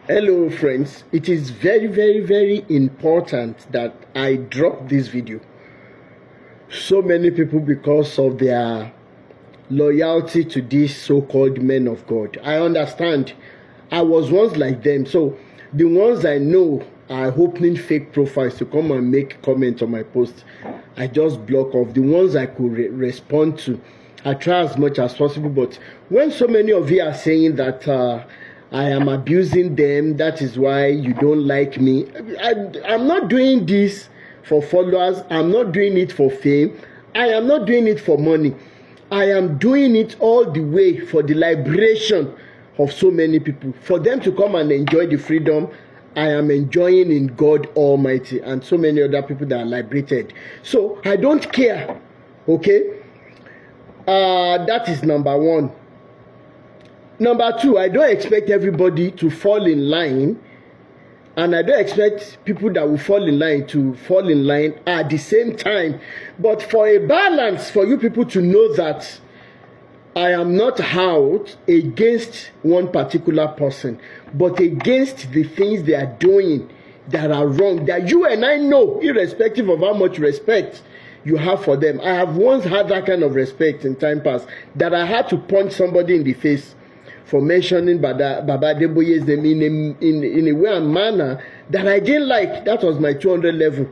Hello friends, it is very important that I drop this video. So many people, because of their loyalty to these so-called men of God. I understand. I was once like them. So the ones I know are opening fake profiles to come and make comments on my post. I just block off. The ones I could respond to, I try as much as possible. But when so many of you are saying that I am abusing them, that is why you don't like me. I'm not doing this for followers. I'm not doing it for fame. I am not doing it for money. I am doing it all the way for the liberation of so many people. For them to come and enjoy the freedom I am enjoying in God Almighty and so many other people that are liberated. So I don't care. Okay? That is number one. Number two, I don't expect everybody to fall in line, and I don't expect people that will fall in line to fall in line at the same time. But for a balance, for you people to know that I am not out against one particular person, but against the things they are doing that are wrong, that you and I know, irrespective of how much respect you have for them. I have once had that kind of respect in time past, that I had to punch somebody in the face for mentioning Baba Adeboye's name in a way and manner that I didn't like. That was my 200 level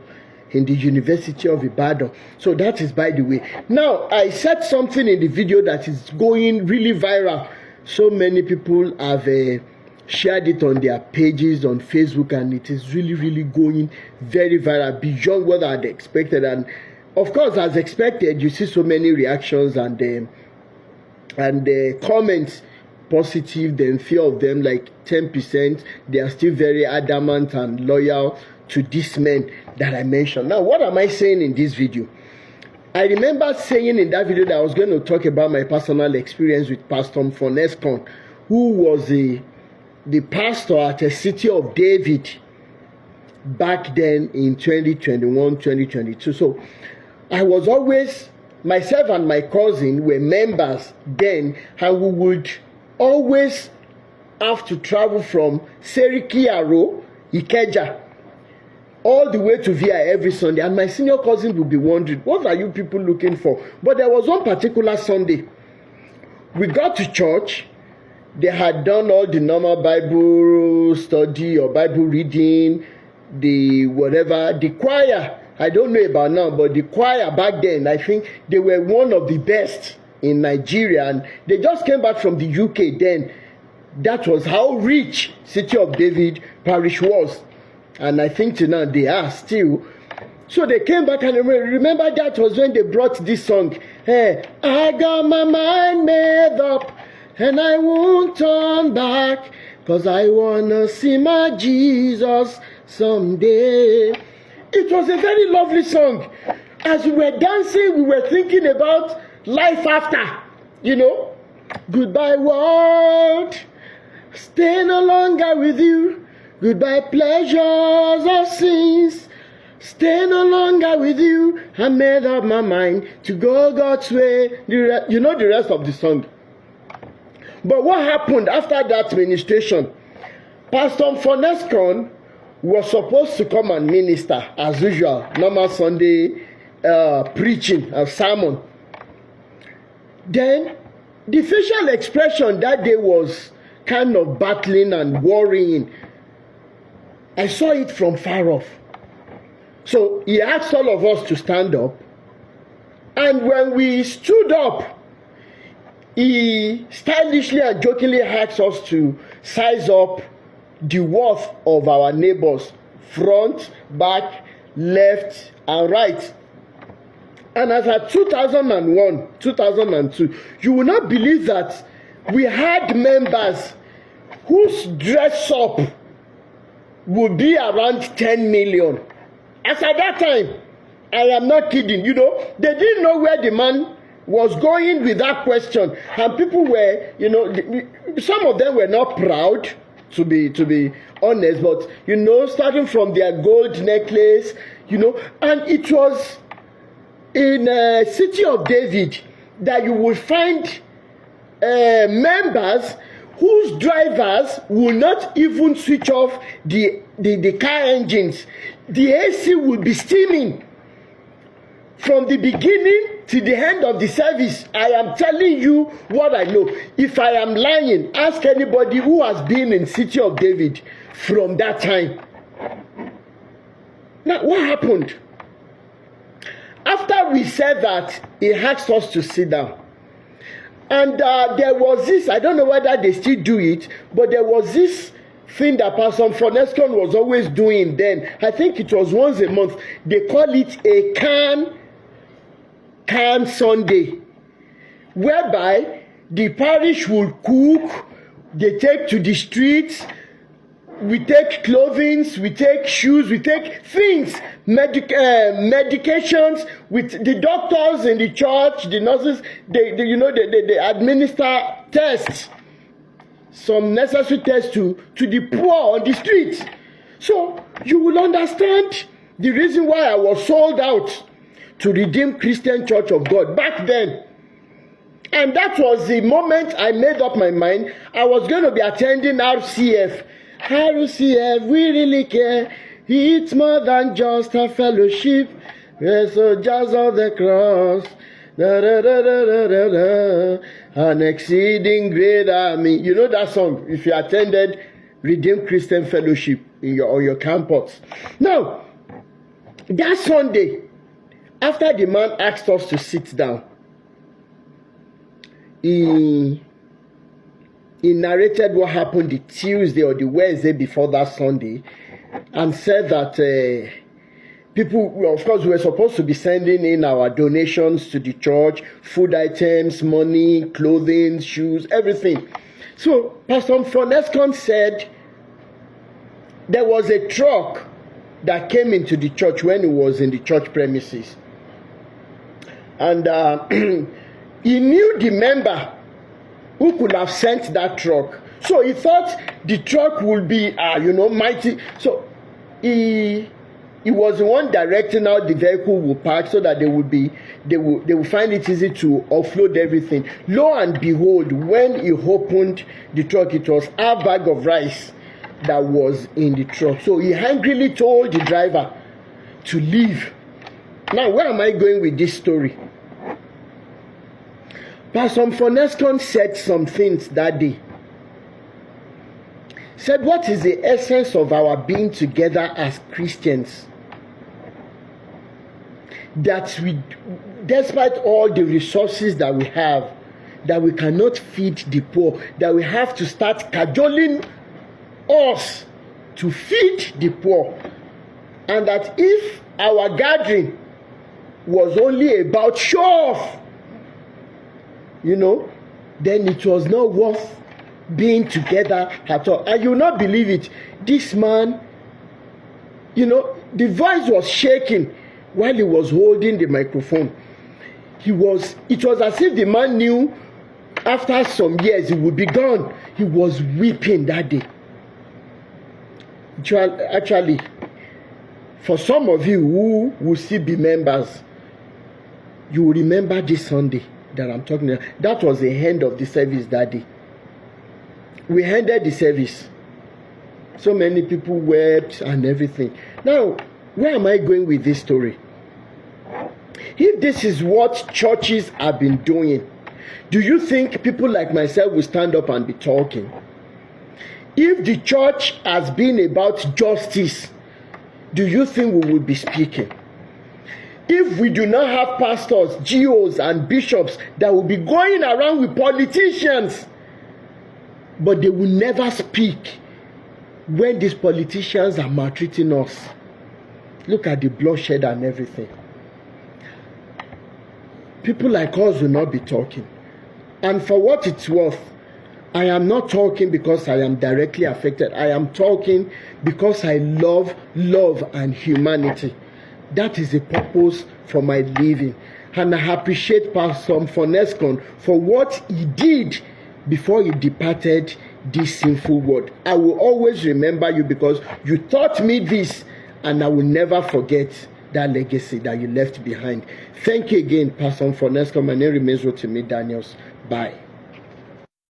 in the University of Ibadan. So that is by the way. Now, I said something in the video that is going really viral. So many people have shared it on their pages on Facebook, and it is really going very viral, beyond what I had expected. And of course, as expected, you see so many reactions and comments, positive, then few of them, like 10%, they are still very adamant and loyal to these men that I mentioned. Now, what am I saying in this video? I remember saying in that video that I was going to talk about my personal experience with Pastor Mfor Eskor, who was the pastor at the City of David back then in 2021, 2022. So I was always, myself and my cousin were members then, and we would always have to travel from Serikiaro, Ikeja, all the way to VI every Sunday. And my senior cousin would be wondering, what are you people looking for? But there was one particular Sunday. We got to church. They had done all the normal Bible study or Bible reading, the whatever. The choir, I don't know about now, but the choir back then, I think they were one of the best in Nigeria, and they just came back from the UK then. That was how rich City of David parish was, and I think till now they are still. So they came back, and remember that was when they brought this song, hey, I got my mind made up and I won't turn back, cause I wanna see my Jesus someday. It was a very lovely song. As we were dancing, we were thinking about life after, you know. Goodbye world, stay no longer with you. Goodbye pleasures of sins, stay no longer with you. I made up my mind to go God's way. You know the rest of the song. But what happened after that ministration? Pastor Mfor Eskor was supposed to come and minister as usual, normal Sunday preaching and sermon. Then the facial expression that day was kind of battling and worrying. I saw it from far off. So he asked all of us to stand up. And when we stood up, he stylishly and jokingly asked us to size up the worth of our neighbors, front, back, left, and right. And as at 2001, 2002, you will not believe that we had members whose dress up would be around 10 million. As at that time, I am not kidding, you know, they didn't know where the man was going with that question. And people were, you know, some of them were not proud, to be honest, but, you know, starting from their gold necklace, you know, and it was in City of David that you will find members whose drivers will not even switch off the car engines. The AC will be steaming from the beginning to the end of the service. I am telling you what I know. If I am lying, ask anybody who has been in City of David from that time. Now, what happened? After we said that, he asked us to sit down. And there was this, I don't know whether they still do it, but there was this thing that Pastor Mfor Eskor was always doing then. I think it was once a month. They call it a can Sunday, whereby the parish will cook, they take to the streets, we take clothing, we take shoes, we take things, medications, with the doctors in the church, the nurses, they administer tests, some necessary tests to the poor on the streets. So you will understand the reason why I was sold out to Redeemed Christian Church of God back then. And that was the moment I made up my mind I was going to be attending RCF. RCF, we really care. It's more than just a fellowship. We're soldiers of the cross. Da, da, da, da, da, da, da. An exceeding great army. You know that song if you attended Redeemed Christian Fellowship on your campus. Now, that Sunday, after the man asked us to sit down, he narrated what happened the Tuesday or the Wednesday before that Sunday, and said that people, of course, we were supposed to be sending in our donations to the church, food items, money, clothing, shoes, everything. So Pastor Mfor Eskor said there was a truck that came into the church when he was in the church premises. And he knew the member who could have sent that truck. So he thought the truck would be, mighty. So he was the one directing how the vehicle would park so that they would find it easy to offload everything. Lo and behold, when he opened the truck, it was a bag of rice that was in the truck. So he angrily told the driver to leave. Now, where am I going with this story? Pastor Mfor Eskor said some things that day. Said, what is the essence of our being together as Christians? That we, despite all the resources that we have, that we cannot feed the poor, that we have to start cajoling us to feed the poor. And that if our gathering was only about show off, then it was not worth being together at all. And you will not believe it. This man, the voice was shaking while he was holding the microphone. It was as if the man knew after some years he would be gone. He was weeping that day. Actually, for some of you who will still be members, you will remember this Sunday that I'm talking about. That was the end of the service that day. We ended the service. So many people wept and everything. Now, where am I going with this story? If this is what churches have been doing, do you think people like myself will stand up and be talking? If the church has been about justice, do you think we would be speaking? If we do not have pastors, GOs, and bishops that will be going around with politicians, but they will never speak when these politicians are maltreating us. Look at the bloodshed and everything. People like us will not be talking. And for what it's worth, I am not talking because I am directly affected. I am talking because I love and humanity. That is the purpose for my living. And I appreciate Pastor Mfor Eskor for what he did before he departed this sinful world. I will always remember you because you taught me this, and I will never forget that legacy that you left behind. Thank you again, Pastor Mfor Eskor. My name remains Rotimi Daniels. Bye.